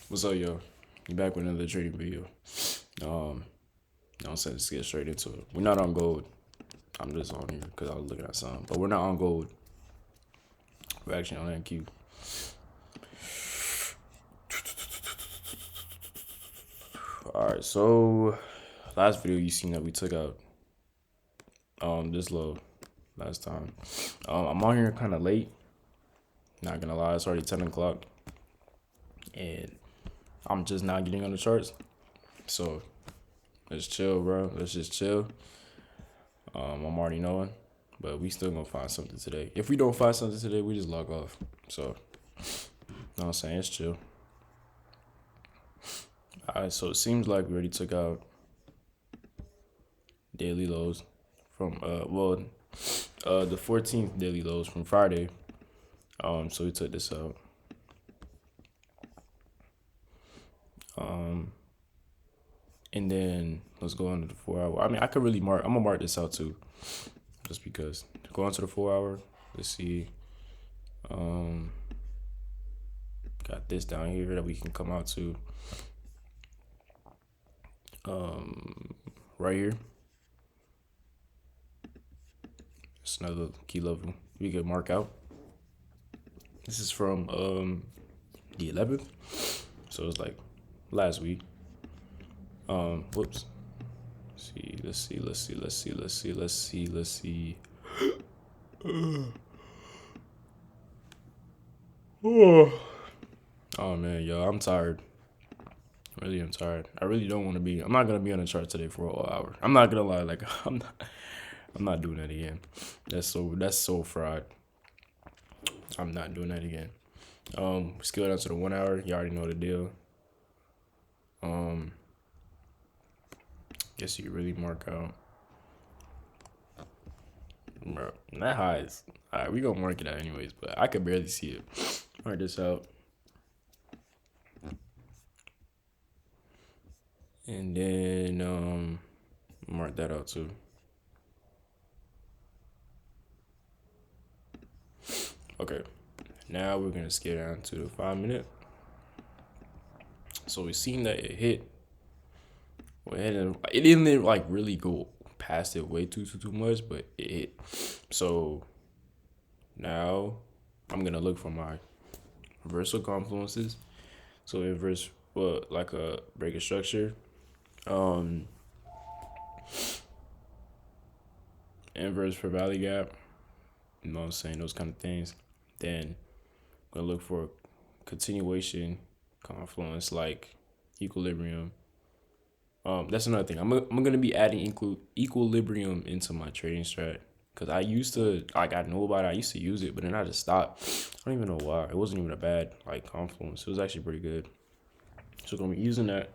What's up, yo? You back with another trading video. I'm saying let's get straight into it. We're not on gold. I'm just on here because I was looking at something, but we're not on gold. We're actually on NQ. All right, so last video you seen that we took out this low last time. I'm on here kind of late. Not gonna lie, it's already 10 o'clock, and I'm just not getting on the charts. So let's chill, bro. Let's just chill. I'm already knowing, but we still gonna find something today. If we don't find something today, we just log off. So, you know what I'm saying? It's chill. Alright, so it seems like we already took out daily lows from the 14th daily lows from Friday. So we took this out. And then let's go on to the 4 hour. I mean, I could really I'm gonna mark this out too, just because. Go on to the 4 hour. Let's see. Got this down here that we can come out to. Right here. It's another key level we could mark out. This is from the 11th, so it's like last week. Whoops. Let's see. Oh man, yo, I'm tired. Really, I'm tired. I really don't want to be. I'm not gonna be on the chart today for a whole hour. I'm not gonna lie. Like I'm not doing that again. That's so fried. I'm not doing that again. Scale down to the 1 hour. You already know the deal. Guess you could really mark out. Bro, that high is alright. We gonna mark it out anyways, but I could barely see it. Mark this out, and then mark that out too. Okay, now we're gonna scale down to the 5 minute. So we've seen that it hit. It didn't like really go past it way too much, but it hit. So now I'm gonna look for my reversal confluences. So inverse, like a breaking structure. Inverse for valley gap. You know what I'm saying? Those kind of things. Then I'm gonna look for continuation confluence like equilibrium. That's another thing. I'm gonna be adding equilibrium into my trading strat because I used to like I know about it. I used to use it, but then I just stopped. I don't even know why. It wasn't even a bad like confluence. It was actually pretty good. So I'm gonna be using that,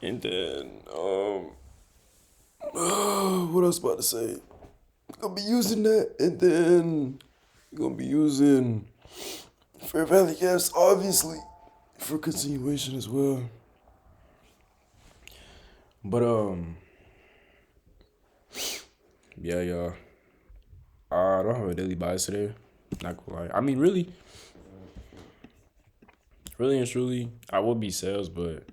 and then what else about to say? I'm gonna be using that, and then I'm gonna be using fair value gaps, obviously, for continuation as well. But yeah, y'all. I don't have a daily bias today. Not gonna lie. I mean, really and truly, I would be sales, but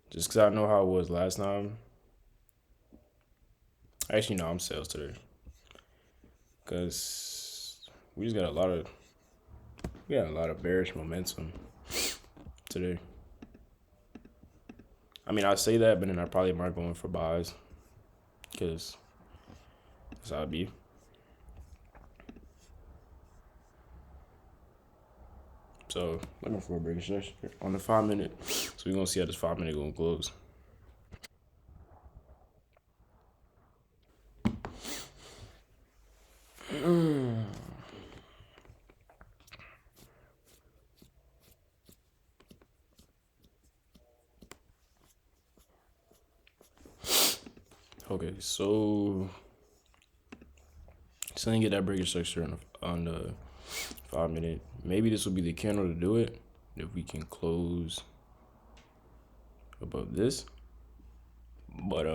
just because I know how it was last time. Actually, no, I'm sales today. Cause we just got a lot of bearish momentum today. I mean, I say that, but then I probably might go in for buys, cause that's how it be. So looking for a break session on the 5 minute. So we're gonna see how this 5 minute gonna close. Okay, so didn't get that breaker structure on the 5 minute. Maybe this will be the candle to do it. If we can close above this. But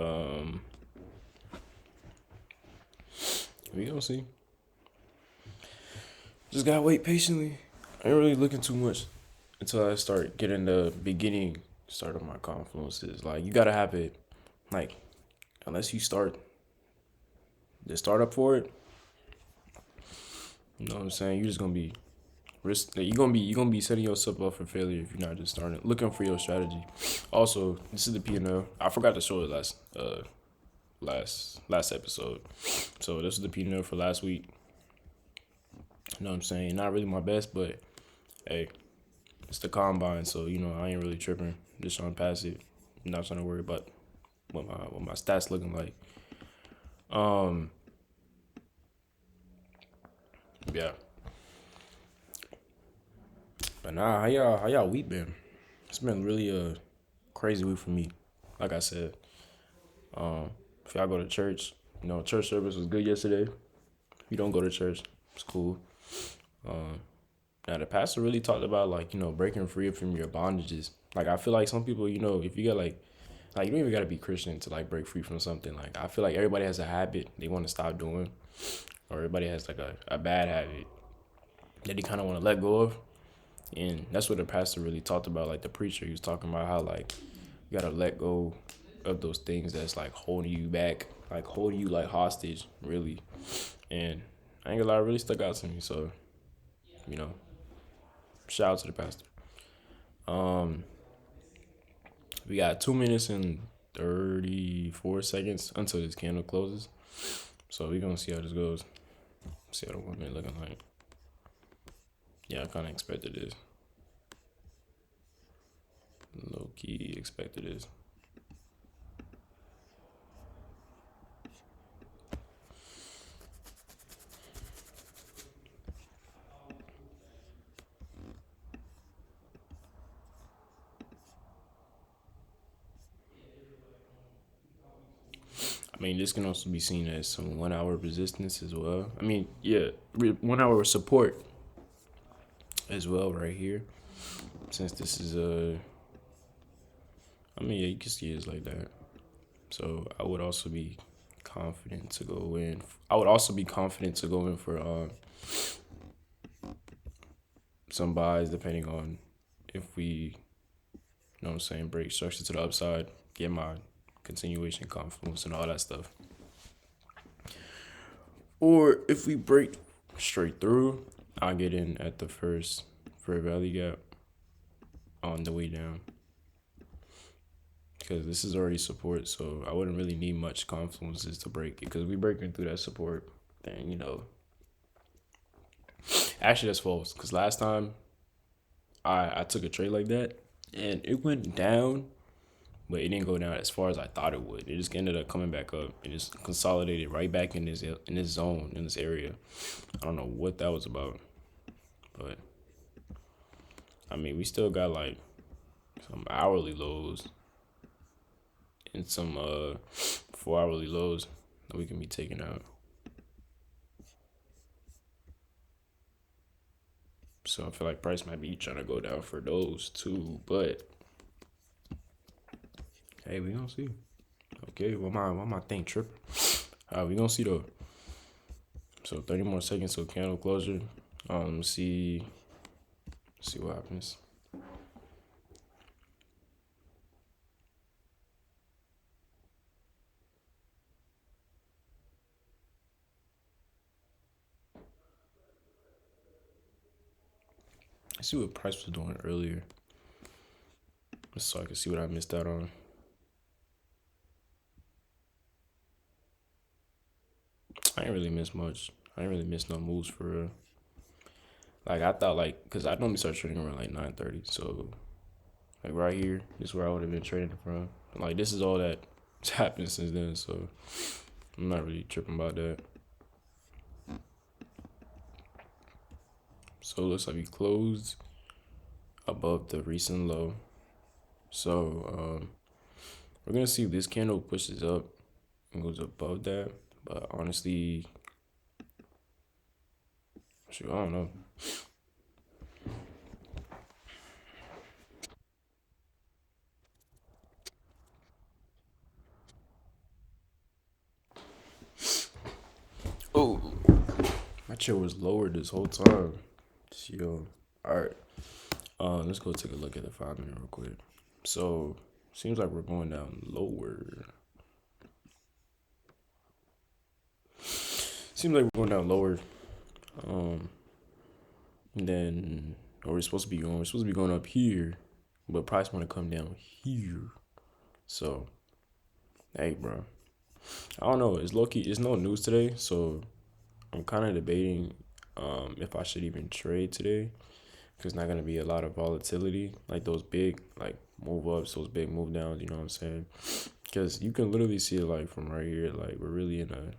we gonna see. Just gotta wait patiently. I ain't really looking too much until I start getting the beginning start of my confluences. Like you gotta have it. Like unless you start the startup for it, you know what I'm saying. You're just gonna be risk. Like, you're gonna be setting yourself up for failure if you're not just starting looking for your strategy. Also, this is the P&L. I forgot to show it last episode. So this is the P&L for last week. You know what I'm saying? Not really my best, but hey, it's the combine, so I ain't really tripping. Just trying to pass it. Not trying to worry about what my stats looking like. Um, yeah. But nah, how y'all week been? It's been really a crazy week for me. Like I said, if y'all go to church, church service was good yesterday. If you don't go to church, it's cool. Now the pastor really talked about like breaking free from your bondages. Like I feel like some people, if you get like you don't even gotta be Christian to like break free from something. Like I feel like everybody has a habit they want to stop doing, or everybody has like a bad habit that they kind of want to let go of. And that's what the pastor really talked about. Like the preacher, he was talking about how like you gotta let go of those things that's like holding you back, like holding you like hostage, really. And I ain't gonna lie, it really stuck out to me. So you know, shout out to the pastor. Um, we got 2 minutes and 34 seconds until this candle closes. So we gonna see how this goes. See how the 1 minute looking like. Yeah, I kind of expected this. Low key expected this. I mean, this can also be seen as some 1 hour resistance as well. I mean, yeah, 1 hour support as well right here. Since this is I mean, yeah, you can see it's like that. So I would also be confident to go in. I would also be confident to go in for some buys depending on if we, know what I'm saying, break structure to the upside, get my continuation confluence and all that stuff. Or if we break straight through, I'll get in at the first fair value gap on the way down. Because this is already support, so I wouldn't really need much confluences to break it. Because we breaking through that support, then actually that's false. Because last time I took a trade like that and it went down, but it didn't go down as far as I thought it would. It just ended up coming back up and just consolidated right back in this zone in this area. I don't know what that was about, but I mean we still got like some hourly lows and some 4 hourly lows that we can be taking out. So I feel like price might be trying to go down for those too, but hey, we gonna see. Okay, what my thing tripping? We gonna see though. So 30 more seconds till candle closure. See what happens. See what price was doing earlier, just so I can see what I missed out on. I ain't really miss much. I ain't really miss no moves for real. Like I thought, like, cause I normally start trading around like 9:30. So like right here, this is where I would have been trading from. Like this is all that's happened since then. So I'm not really tripping about that. So it looks like we closed above the recent low. So we're gonna see if this candle pushes up and goes above that. But honestly, shoot, I don't know. Oh, my chair was lowered this whole time. Yo, all right. Let's go take a look at the 5 minute real quick. So seems like we're going down lower. Seems like we're going down lower. Um, than or we're supposed to be going. We're supposed to be going up here, but price want to come down here. So, hey, bro. I don't know. It's low key. It's no news today, so I'm kind of debating if I should even trade today. There's not gonna be a lot of volatility, like those big like move ups, those big move downs. You know what I'm saying? Because you can literally see it like from right here. Like we're really in a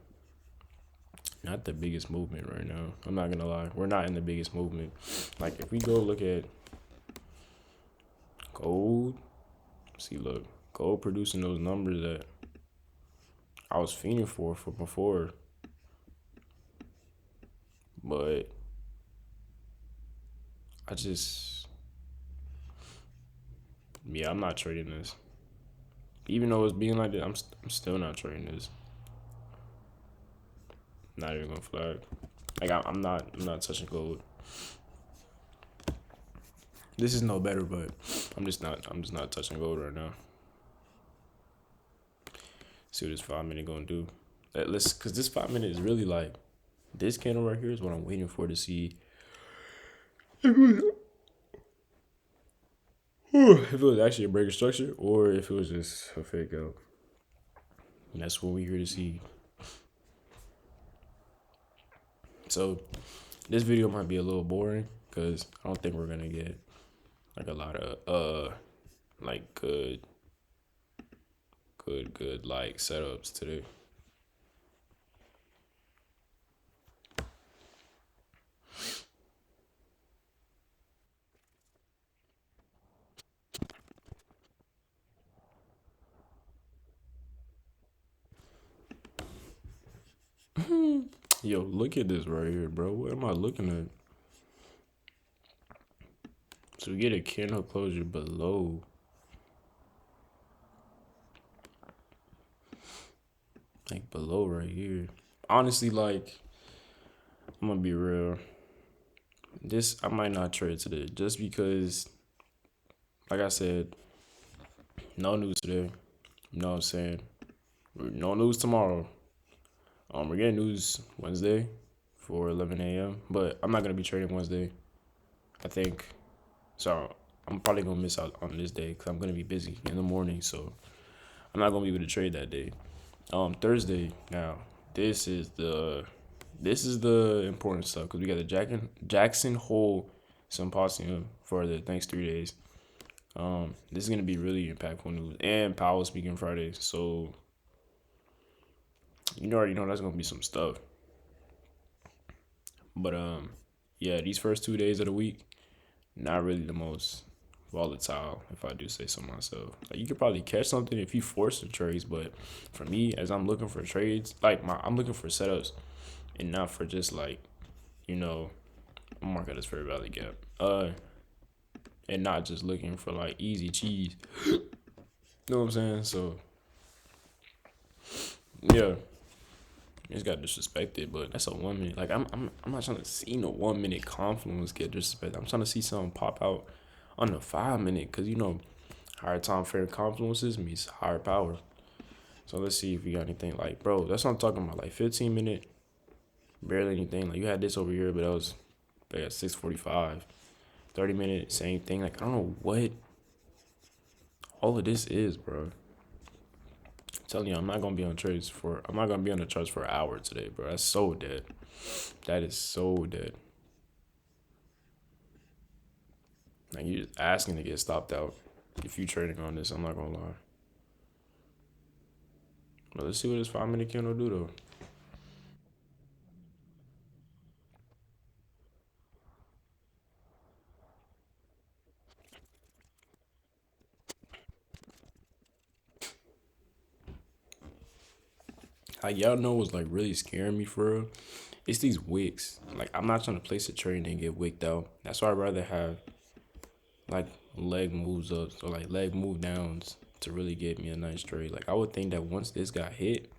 not the biggest movement right now. I'm not gonna lie, we're not in the biggest movement. Like if we go look at gold, see, look, gold producing those numbers that I was fiending for before, but I just yeah, I'm not trading this. Even though it's being like that, I'm still not trading this. Not even gonna flag. Like I'm not touching gold. This is no better, but I'm just not touching gold right now. See what this 5 minute gonna do. Let's cause this 5 minute is really like this candle right here is what I'm waiting for to see if it was actually a break of structure or if it was just a fake out. And that's what we're here to see. So this video might be a little boring because I don't think we're gonna get like a lot of like good like setups today. Yo, look at this right here, bro. What am I looking at? So we get a candle closure below. Like below right here. Honestly, like, I'm gonna be real. This I might not trade today just because like I said, no news today. You know what I'm saying? No news tomorrow. We're getting news Wednesday for 11 a.m. But I'm not gonna be trading Wednesday. I think so. I'm probably gonna miss out on this day because I'm gonna be busy in the morning. So I'm not gonna be able to trade that day. Thursday now. This is the this is the important stuff because we got the Jackson Hole Symposium for the next 3 days. This is gonna be really impactful news and Powell speaking Friday. So you already know that's gonna be some stuff. But yeah, these first 2 days of the week, not really the most volatile, if I do say so myself. Like you could probably catch something if you force the trades, but for me, as I'm looking for trades, like I'm looking for setups and not for just like, you know, mark at this fair value gap. And not just looking for like easy cheese. You know what I'm saying? So yeah. Just got disrespected, but that's a 1 minute. Like I'm not trying to see no 1 minute confluence get disrespected. I'm trying to see something pop out on the 5 minute, cause higher time frame confluences means higher power. So let's see if we got anything like, bro. That's what I'm talking about. Like 15 minute, barely anything. Like you had this over here, but that was at 6:45. 30 minute, same thing. Like I don't know what all of this is, bro. I'm telling you, I'm not gonna be on the charts for an hour today, bro. That's so dead. That is so dead. Like you just asking to get stopped out if you trading on this. I'm not gonna lie. But let's see what this 5 minute candle do though. Like y'all know what's like really scaring me for real? It's these wicks. Like I'm not trying to place a trade and get wicked out. That's why I'd rather have like leg moves up or like leg move downs to really get me a nice trade. Like I would think that once this got hit,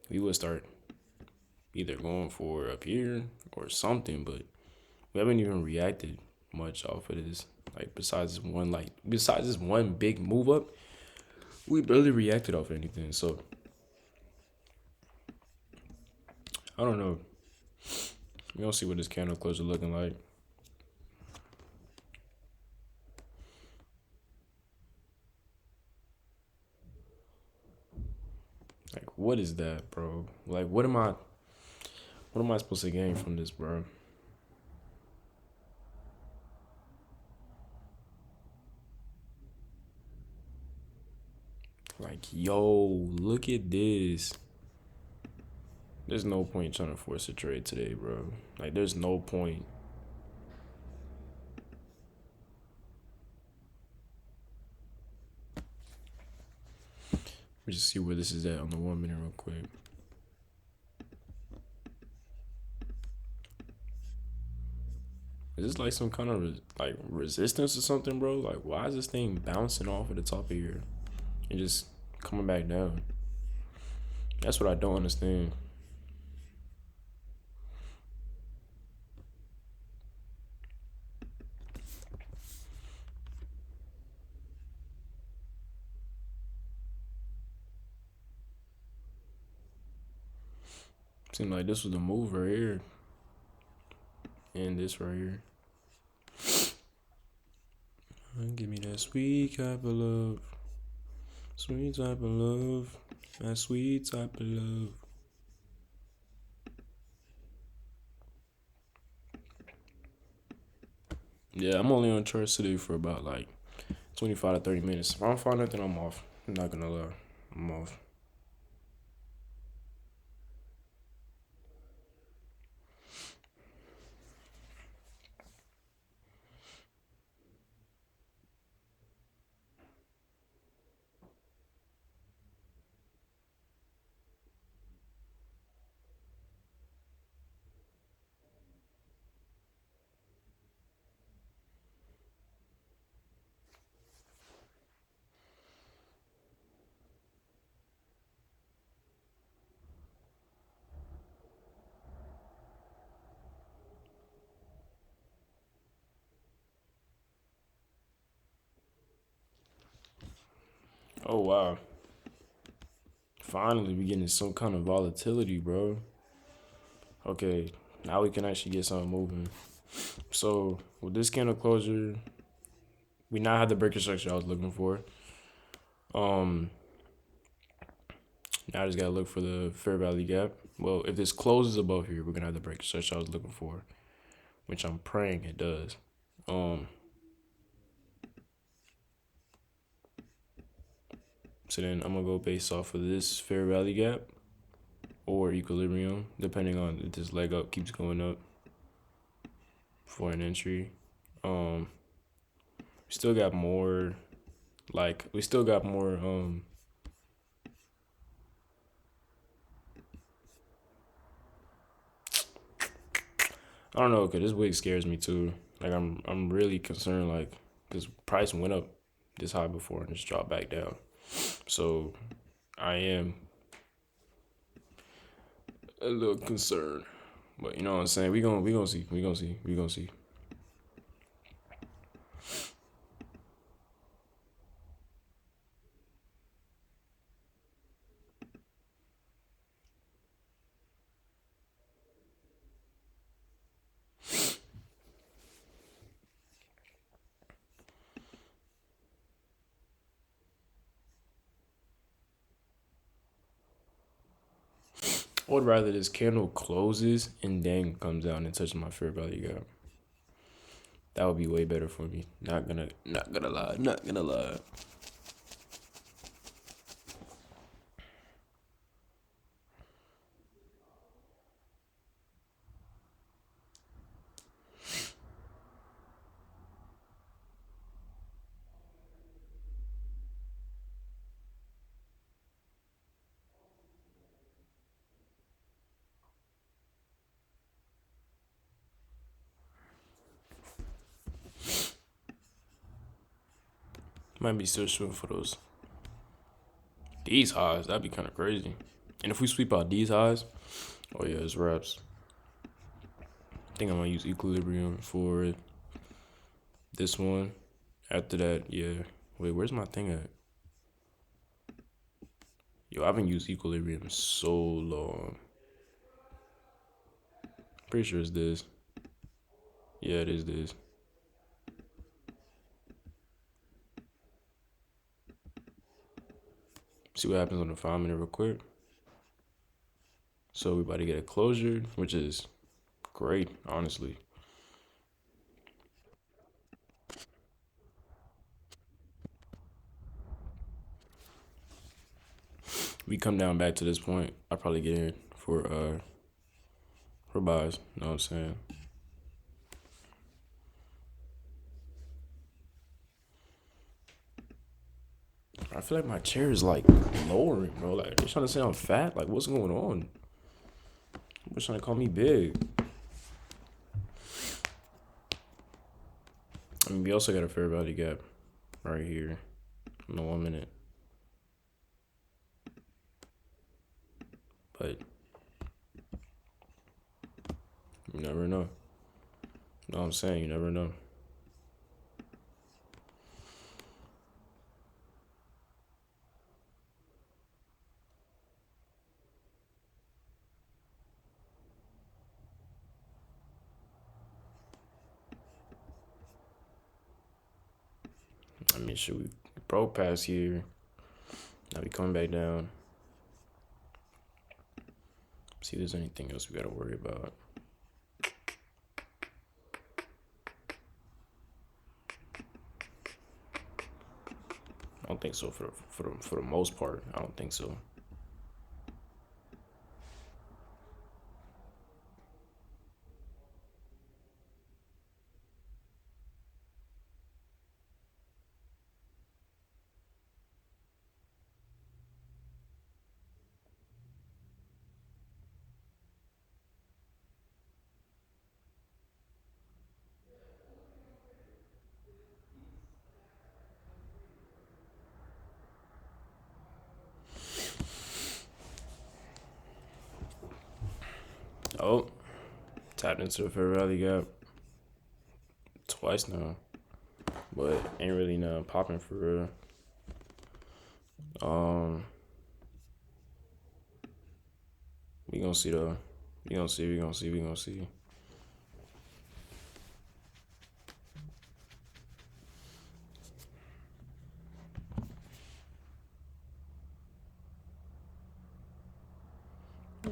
we would start either going for up here or something, but we haven't even reacted much off of this. Like besides this one big move up, we barely reacted off anything. So I don't know. We don't see what this candle closure looking like. Like, what is that, bro? Like, what am I supposed to gain from this, bro? Like, yo, look at this. There's no point trying to force a trade today, bro. Like, there's no point. Let me just see where this is at on the 1 minute real quick. Is this like some kind of like resistance or something, bro? Like, why is this thing bouncing off at the top of here and just coming back down? That's what I don't understand. Seemed like this was the move right here, and this right here. Give me that sweet type of love, sweet type of love, that sweet type of love. Yeah, I'm only on charts today for about like 25 to 30 minutes. If I don't find nothing, I'm off. I'm not gonna lie, I'm off. Oh wow. Finally, we getting some kind of volatility, bro. Okay, now we can actually get something moving. So with this candle closure, we now have the breaker structure I was looking for. Um, Now I just gotta look for the fair value gap. Well, if this closes above here, we're gonna have the breaker structure I was looking for, which I'm praying it does. Um, so then I'm gonna go based off of this fair value gap or equilibrium, depending on if this leg up keeps going up for an entry. Um, we still got more, we still got more. I don't know, cause this wig scares me too. Like I'm really concerned, like, cause price went up this high before and just dropped back down. So I am a little concerned, but you know what I'm saying. We gonna see. We gonna see. I would rather this candle closes and then comes down and touches my fair value gap. That would be way better for me. Not gonna lie. Not gonna lie. Might be still shooting for these highs. That'd be kind of crazy. And if we sweep out these highs, oh yeah, it's wraps. I think I'm gonna use equilibrium for this one. After that, yeah. Wait, where's my thing at? Yo, I haven't used Equilibrium so long. Pretty sure it's this. Yeah, it is this. See what happens on the 5 minute real quick. So we about to get a closure, which is great, honestly. We come down back to this point, I'll probably get in for buys. You know what I'm saying? I feel like my chair is like lowering, bro. Like they trying to say I'm fat. Like what's going on? They're trying to call me big. I mean, we also got a fair value gap right here in the 1 minute, but you never know. You know what I'm saying? You never know. I mean, should we broke past here? Now we coming back down. See if there's anything else we gotta worry about. I don't think so for the most part. I don't think so. Oh, tapped into the fair value gap twice now, but ain't really nothing popping for real. Um, we gonna see though. We gonna see. We gonna see. We gonna see.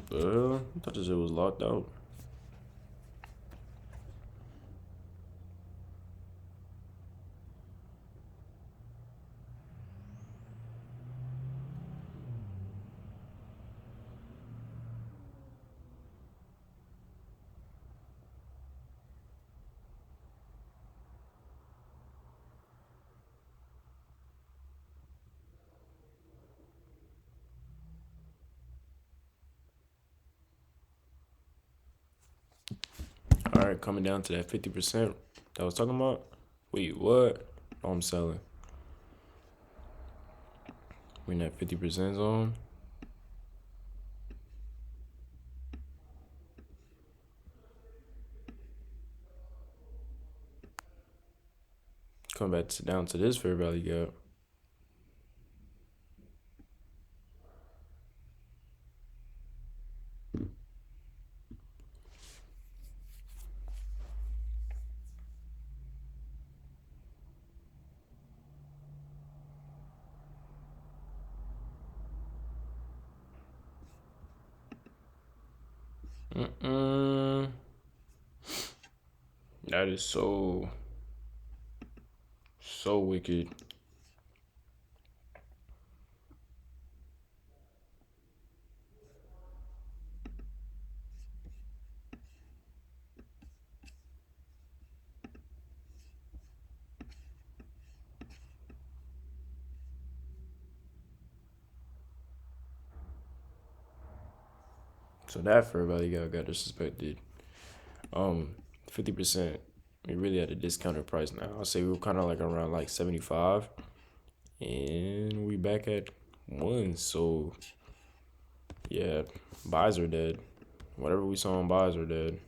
I thought this shit was locked out. All right, coming down to that 50% that I was talking about. Wait, what? Oh, I'm selling. We're in that 50% zone. Come back down to this fair value gap. Mm-mm. That is so wicked. So that fair value gap got disrespected. 50%. We really at a discounted price now. I'll say we were kind of like around like 75, and we back at one. So yeah, buys are dead. Whatever we saw on buys are dead.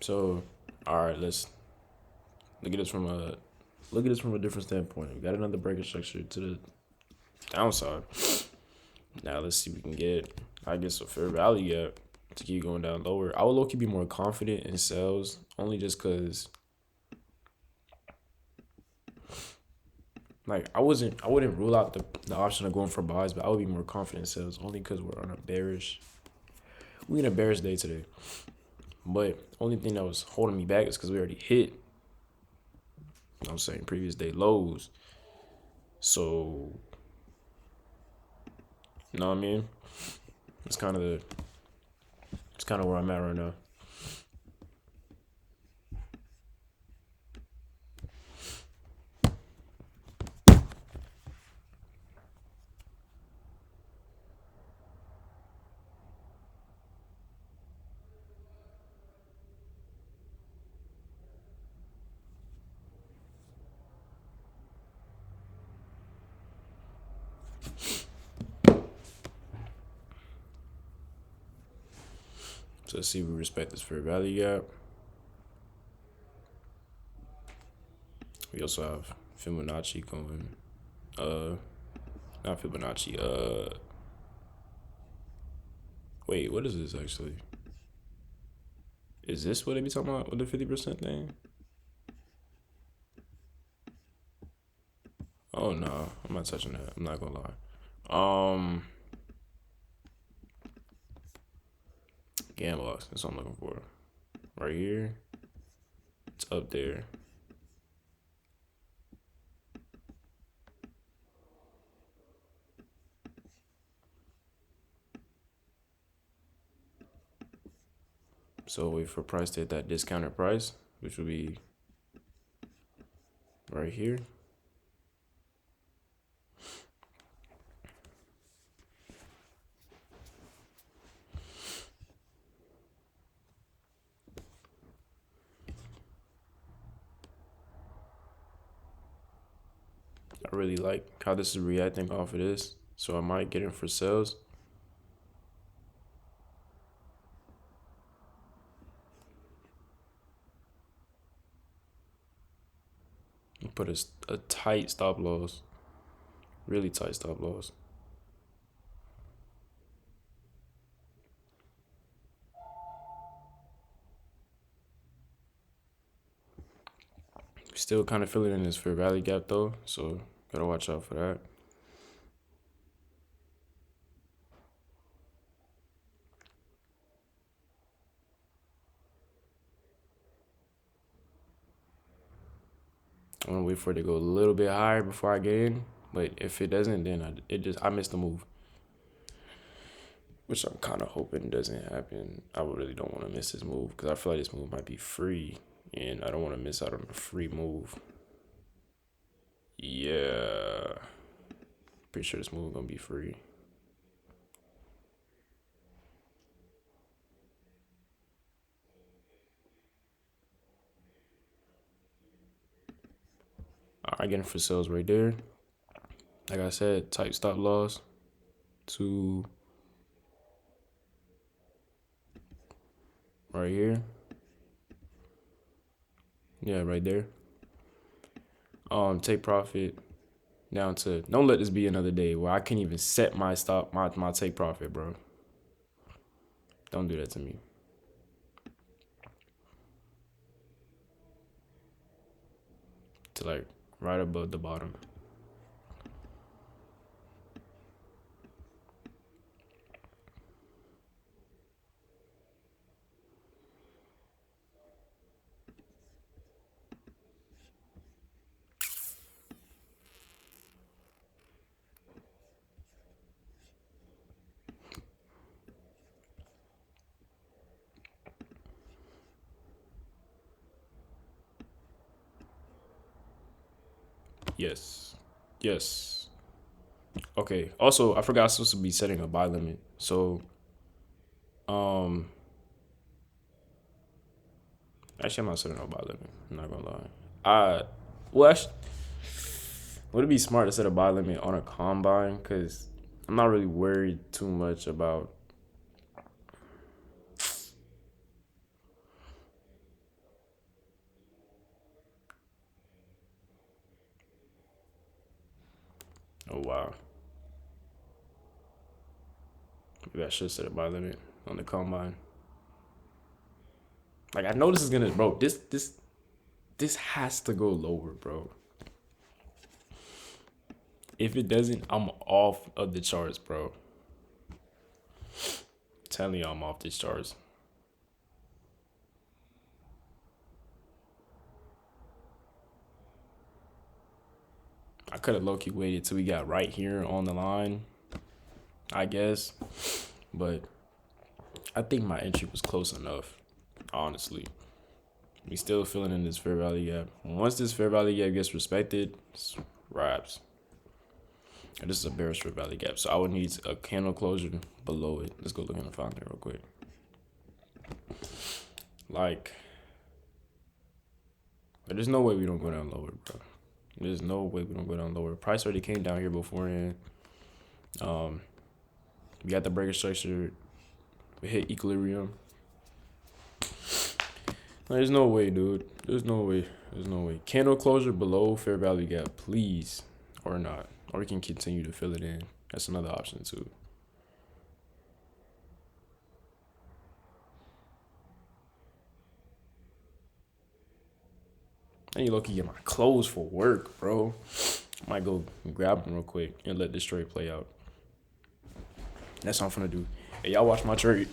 So, all right, let's look at this from a different standpoint. We got another breaking structure to the downside. Now let's see if we can get, I guess, a fair value gap to keep going down lower. I would low key be more confident in sales only just because like I wouldn't rule out the option of going for buys, but I would be more confident in sales only because we're in a bearish day today. But only thing that was holding me back is because we already hit, I'm saying, previous day lows. So, you know what I mean? It's kind of where I'm at right now. So let's see if we respect this fair value gap. We also have Fibonacci going, not Fibonacci, wait, what is this actually? Is this what they be talking about with the 50% thing? Oh no, I'm not touching that. I'm not gonna lie. Gambox, that's what I'm looking for. Right here. It's up there. So wait for price to hit that discounted price, which will be right here. I really like how this is reacting off of this, so I might get in for sales. Put a tight stop loss, really tight stop loss. Still kind of feeling in this fair value gap though, so gotta watch out for that. I'm gonna wait for it to go a little bit higher before I get in, but if it doesn't, then I missed the move, which I'm kind of hoping doesn't happen. I really don't want to miss this move because I feel like this move might be free, and I don't want to miss out on a free move. Yeah, pretty sure this move gonna be free. I get in for sales right there. Like I said, tight stop loss to right here. Yeah, right there. Take profit down to, don't let this be another day where I can't even set my stop, my take profit, bro. Don't do that to me. To like right above the bottom. Yes. Yes. Okay. Also, I forgot I was supposed to be setting a buy limit. So, um, actually, I'm not setting a buy limit. I'm not gonna lie. Well, actually, would it be smart to set a buy limit on a combine? Cause I'm not really worried too much about. Oh wow. Maybe I should set a buy limit on the combine. Like I know this is gonna, bro. This has to go lower, bro. If it doesn't, I'm off of the charts, bro. Telling you, I'm off these charts. I could have low key waited till we got right here on the line, I guess. But I think my entry was close enough, honestly. We still feeling in this fair value gap. Once this fair value gap gets respected, it's wraps. And this is a bearish fair value gap, so I would need a candle closure below it. Let's go look in the founder real quick. Like, there's no way we don't go down lower, bro. There's no way we don't go down lower. Price already came down here beforehand. We got the breaker structure. We hit equilibrium. There's no way, dude. There's no way. There's no way. Candle closure below fair value gap, please, or not, or we can continue to fill it in. That's another option too. I need to low-key get my clothes for work, bro. I might go grab them real quick and let this trade play out. That's what I'm finna do. Hey, y'all watch my trade.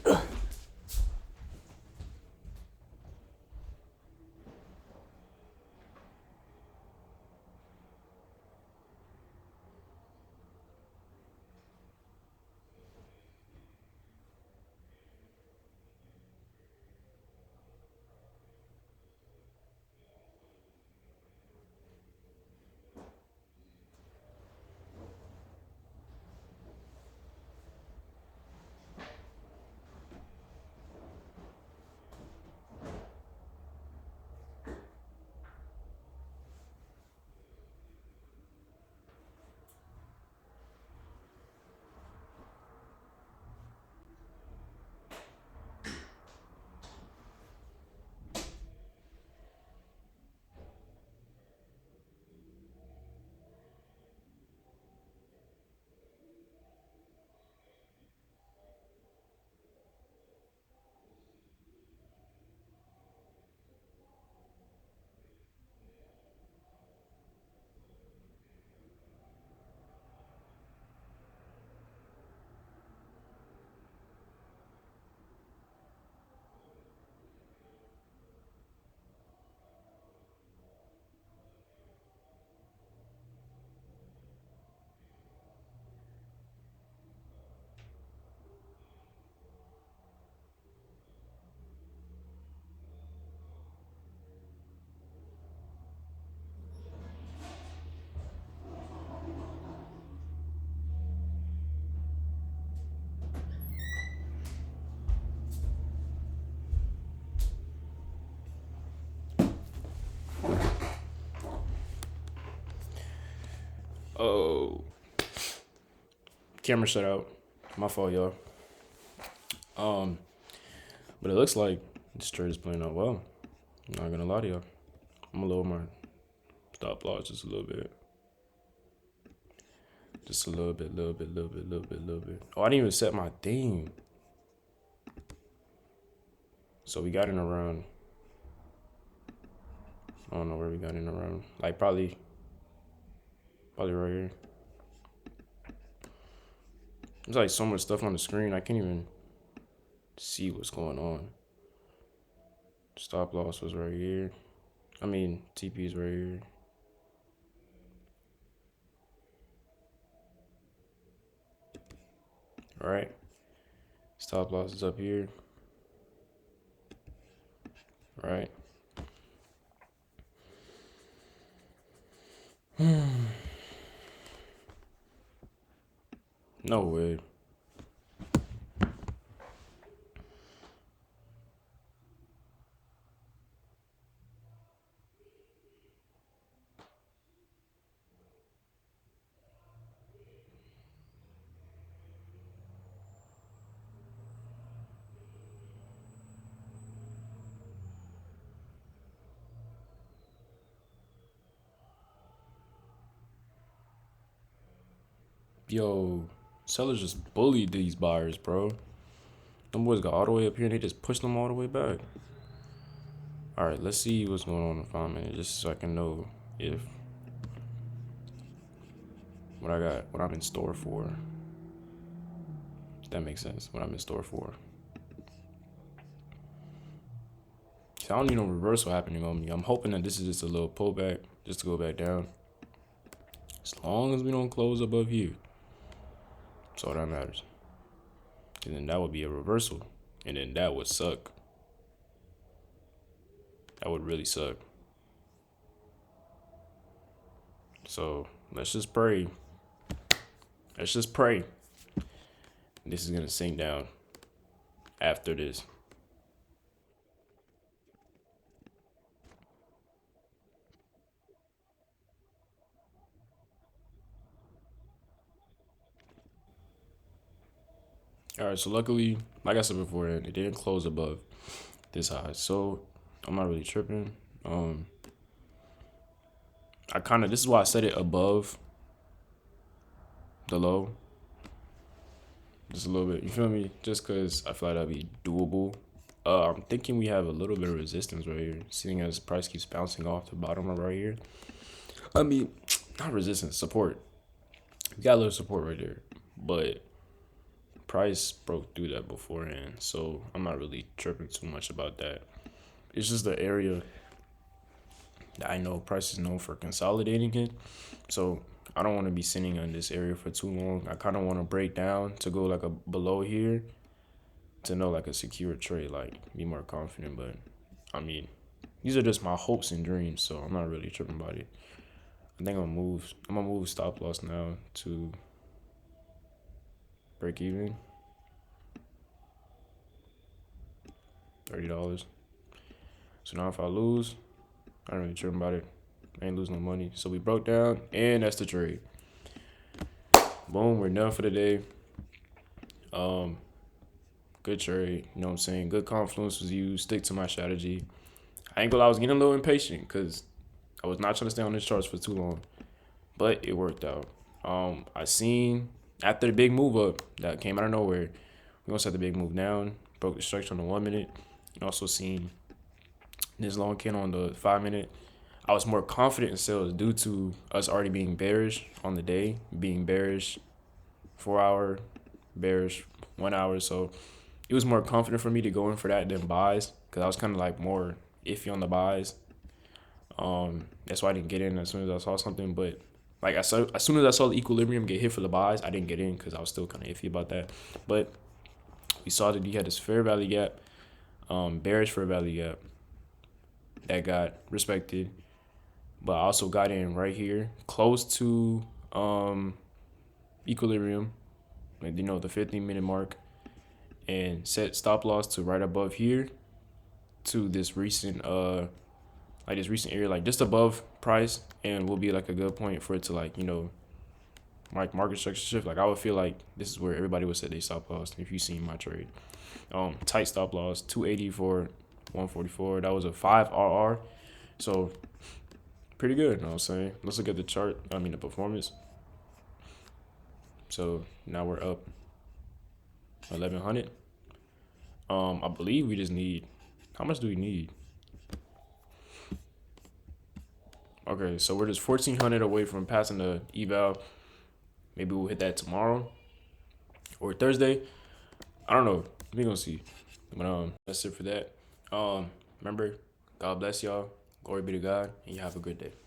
Oh, camera shut out. My fault, y'all. But it looks like this trade is playing out well. I'm not gonna lie to y'all. I'm gonna lower my stop loss just a little bit. Just a little bit. Oh, I didn't even set my thing. So we got in around. I don't know where we got in around. Like probably right here. There's like so much stuff on the screen. I can't even see what's going on. Stop loss was right here. I mean, TP is right here. All right. Stop loss is up here. All right. No way. Yo, sellers just bullied these buyers, bro. Them boys got all the way up here and they just pushed them all the way back. All right, let's see what's going on in 5 minutes, just so I can know if what I got, what I'm in store for. If that makes sense. What I'm in store for. So I don't need no reversal happening on me. I'm hoping that this is just a little pullback, just to go back down. As long as we don't close above here, that's all that matters. And then that would be a reversal, and then that would suck. That would really suck. So let's just pray. Let's just pray. This is gonna sink down after this. All right, so luckily, like I said before, it didn't close above this high, so I'm not really tripping. I kind of, this is why I set it above the low, just a little bit. You feel me? Just because I feel like that'd be doable. I'm thinking we have a little bit of resistance right here, seeing as price keeps bouncing off the bottom of right here. I mean, not resistance, support. We got a little support right there, but price broke through that beforehand, so I'm not really tripping too much about that. It's just the area that I know price is known for consolidating it, so I don't want to be sitting in this area for too long. I kind of want to break down to go like a below here to know like a secure trade, like be more confident. But I mean, these are just my hopes and dreams, so I'm not really tripping about it. I think I'm gonna move stop loss now to break even. $30. So now if I lose, I don't really trip about it. I ain't lose no money. So we broke down, and that's the trade. Boom, we're done for the day. Good trade. You know what I'm saying? Good confluence was used. Stick to my strategy. I ain't gonna lie, I was getting a little impatient because I was not trying to stay on this charts for too long. But it worked out. I seen after the big move up that came out of nowhere, we gonna set the big move down, broke the structure on the 1 minute, and also seen this long candle on the 5 minute. I was more confident in sales due to us already being bearish on the day, being bearish 4 hour, bearish 1 hour. So it was more confident for me to go in for that than buys because I was kind of like more iffy on the buys. That's why I didn't get in as soon as I saw something. But like as soon as I saw the equilibrium get hit for the buys, I didn't get in because I was still kind of iffy about that. But we saw that he had this fair value gap, bearish fair value gap that got respected. But I also got in right here, close to equilibrium, like the 15-minute mark, and set stop loss to right above here to this recent this recent area, like just above price, and will be like a good point for it to like like market structure shift. Like I would feel like this is where everybody would set their stop loss if you seen my trade. Tight stop loss 280 for 144. That was a 5 RR, so pretty good. You know what I'm saying? Let's look at the chart. I mean the performance. So now we're up 1100. I believe we just need. How much do we need? Okay, so we're just 1400 away from passing the eval. Maybe we'll hit that tomorrow or Thursday. I don't know. We gonna see. But that's it for that. Remember, God bless y'all. Glory be to God, and you have a good day.